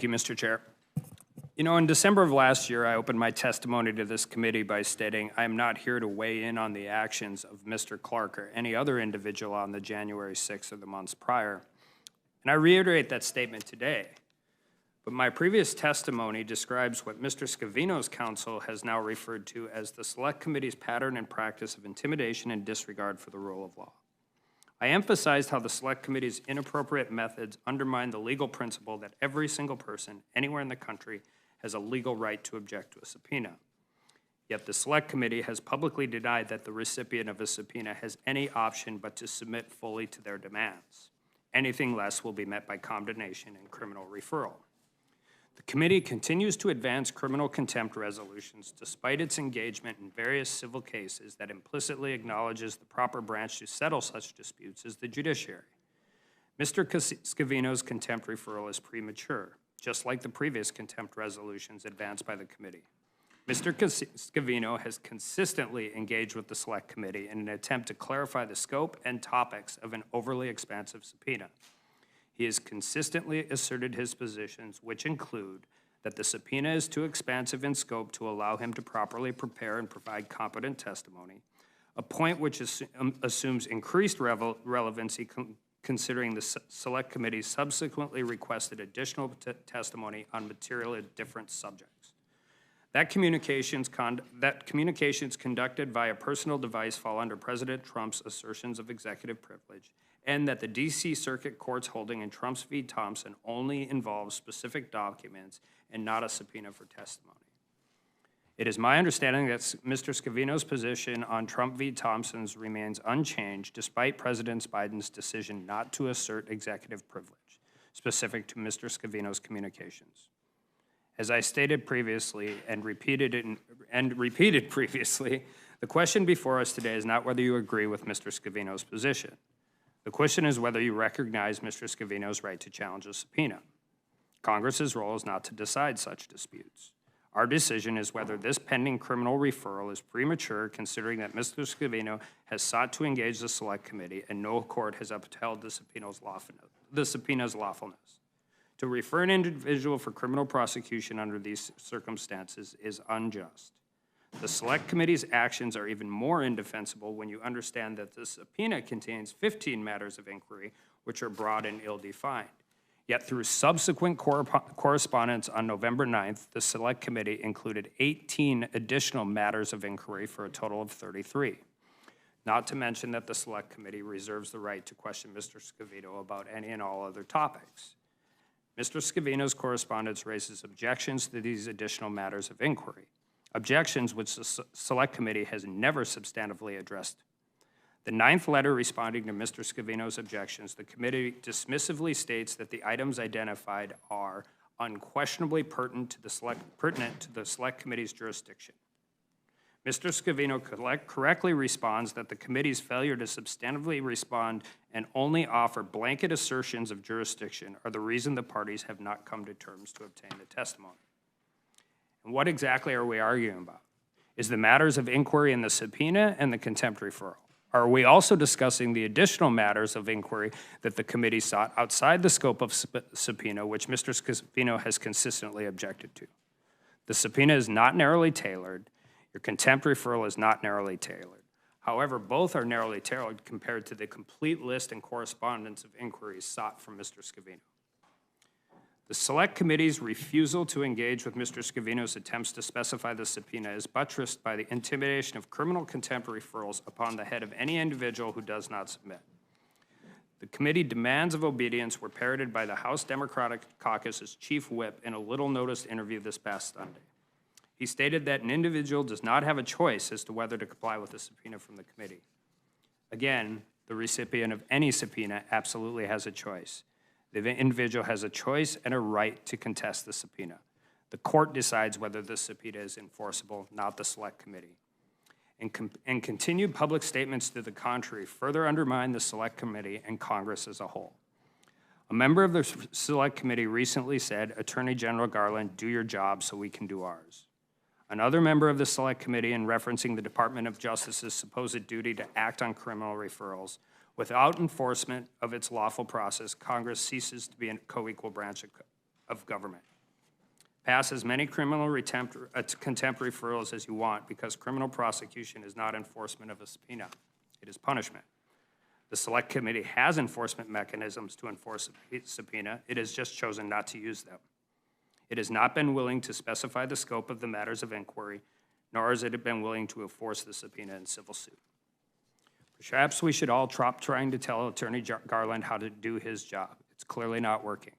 you, Mr. Chair. You know, in December of last year, I opened my testimony to this committee by stating I am not here to weigh in on the actions of Mr. Clark or any other individual on the January 6th or the months prior. And I reiterate that statement today. But my previous testimony describes what Mr. Scavino's counsel has now referred to as the Select Committee's pattern and practice of intimidation and disregard for the rule of law. I emphasized how the Select Committee's inappropriate methods undermine the legal principle that every single person anywhere in the country has a legal right to object to a subpoena. Yet the Select Committee has publicly denied that the recipient of a subpoena has any option but to submit fully to their demands. Anything less will be met by condemnation and criminal referral. The committee continues to advance criminal contempt resolutions despite its engagement in various civil cases that implicitly acknowledges the proper branch to settle such disputes as the judiciary. Mr. Scavino's contempt referral is premature, just like the previous contempt resolutions advanced by the committee. Mr. Scavino has consistently engaged with the Select Committee in an attempt to clarify the scope and topics of an overly expansive subpoena. He has consistently asserted his positions, which include that the subpoena is too expansive in scope to allow him to properly prepare and provide competent testimony, a point which assumes increased relevancy considering the Select Committee subsequently requested additional testimony on materially different subjects. That communications conducted via personal device fall under President Trump's assertions of executive privilege, and that the D.C. Circuit Court's holding in Trump's v. Thompson only involves specific documents and not a subpoena for testimony. It is my understanding that Mr. Scavino's position on Trump v. Thompson's remains unchanged despite President Biden's decision not to assert executive privilege specific to Mr. Scavino's communications. As I stated previously and repeated previously, the question before us today is not whether you agree with Mr. Scavino's position. The question is whether you recognize Mr. Scavino's right to challenge a subpoena. Congress's role is not to decide such disputes. Our decision is whether this pending criminal referral is premature, considering that Mr. Scavino has sought to engage the Select Committee and no court has upheld the subpoena's lawfulness. To refer an individual for criminal prosecution under these circumstances is unjust. The Select Committee's actions are even more indefensible when you understand that the subpoena contains 15 matters of inquiry, which are broad and ill-defined. Yet through subsequent correspondence on November 9th, the Select Committee included 18 additional matters of inquiry for a total of 33. Not to mention that the Select Committee reserves the right to question Mr. Scavino about any and all other topics. Mr. Scavino's correspondence raises objections to these additional matters of inquiry, objections which the Select Committee has never substantively addressed. The 9th letter responding to Mr. Scavino's objections, the committee dismissively states that the items identified are unquestionably pertinent to the Select Committee's jurisdiction. Mr. Scavino correctly responds that the committee's failure to substantively respond and only offer blanket assertions of jurisdiction are the reason the parties have not come to terms to obtain the testimony. And what exactly are we arguing about? Is the matters of inquiry in the subpoena and the contempt referral? Are we also discussing the additional matters of inquiry that the committee sought outside the scope of subpoena, which Mr. Scavino has consistently objected to? The subpoena is not narrowly tailored. Your contempt referral is not narrowly tailored. However, both are narrowly tailored compared to the complete list and correspondence of inquiries sought from Mr. Scavino. The Select Committee's refusal to engage with Mr. Scavino's attempts to specify the subpoena is buttressed by the intimidation of criminal contempt referrals upon the head of any individual who does not submit. The committee demands of obedience were parroted by the House Democratic Caucus's chief whip in a little-noticed interview this past Sunday. He stated that an individual does not have a choice as to whether to comply with a subpoena from the committee. Again, the recipient of any subpoena absolutely has a choice. The individual has a choice and a right to contest the subpoena. The court decides whether the subpoena is enforceable, not the Select Committee. And continued public statements to the contrary further undermine the Select Committee and Congress as a whole. A member of the Select Committee recently said, "Attorney General Garland, do your job so we can do ours." Another member of the Select Committee, in referencing the Department of Justice's supposed duty to act on criminal referrals, without enforcement of its lawful process, Congress ceases to be a co-equal branch of government. Pass as many criminal contempt referrals as you want because criminal prosecution is not enforcement of a subpoena. It is punishment. The Select Committee has enforcement mechanisms to enforce a subpoena. It has just chosen not to use them. It has not been willing to specify the scope of the matters of inquiry, nor has it been willing to enforce the subpoena in civil suit. Perhaps we should all stop trying to tell Attorney Garland how to do his job. It's clearly not working.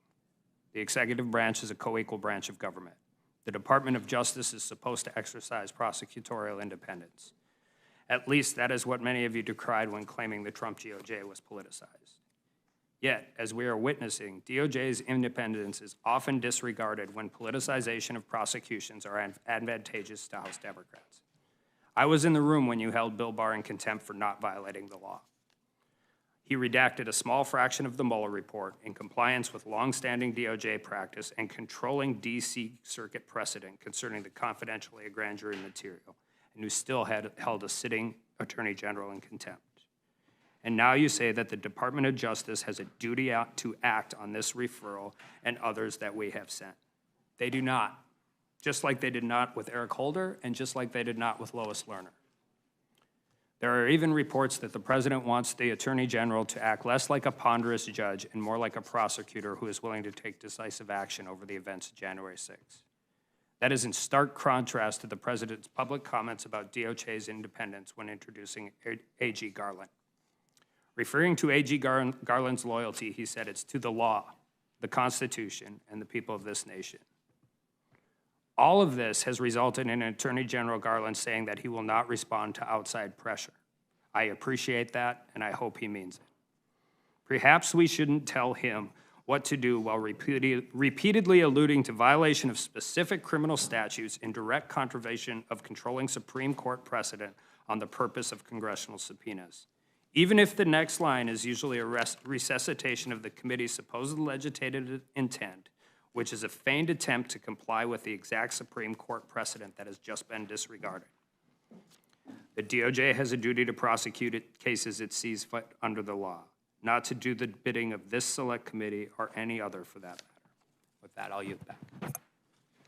The executive branch is a co-equal branch of government. The Department of Justice is supposed to exercise prosecutorial independence. At least that is what many of you decried when claiming the Trump DOJ was politicized. Yet, as we are witnessing, DOJ's independence is often disregarded when politicization of prosecutions are advantageous to House Democrats. I was in the room when you held Bill Barr in contempt for not violating the law. He redacted a small fraction of the Mueller report in compliance with longstanding DOJ practice and controlling D.C. Circuit precedent concerning the confidentially grand jury material, and who still held a sitting Attorney General in contempt. And now you say that the Department of Justice has a duty to act on this referral and others that we have sent. They do not, just like they did not with Eric Holder and just like they did not with Lois Lerner. There are even reports that the president wants the Attorney General to act less like a ponderous judge and more like a prosecutor who is willing to take decisive action over the events of January 6th. That is in stark contrast to the president's public comments about DOJ's independence when introducing A.G. Garland. Referring to A.G. Garland's loyalty, he said it's to the law, the Constitution, and the people of this nation. All of this has resulted in Attorney General Garland saying that he will not respond to outside pressure. I appreciate that, and I hope he means it. Perhaps we shouldn't tell him what to do while repeatedly alluding to violation of specific criminal statutes in direct contravention of controlling Supreme Court precedent on the purpose of congressional subpoenas. Even if the next line is usually a resuscitation of the committee's supposed legislative intent, which is a feigned attempt to comply with the exact Supreme Court precedent that has just been disregarded. The DOJ has a duty to prosecute cases it sees fit under the law, not to do the bidding of this select committee or any other for that matter. With that, I'll yield back.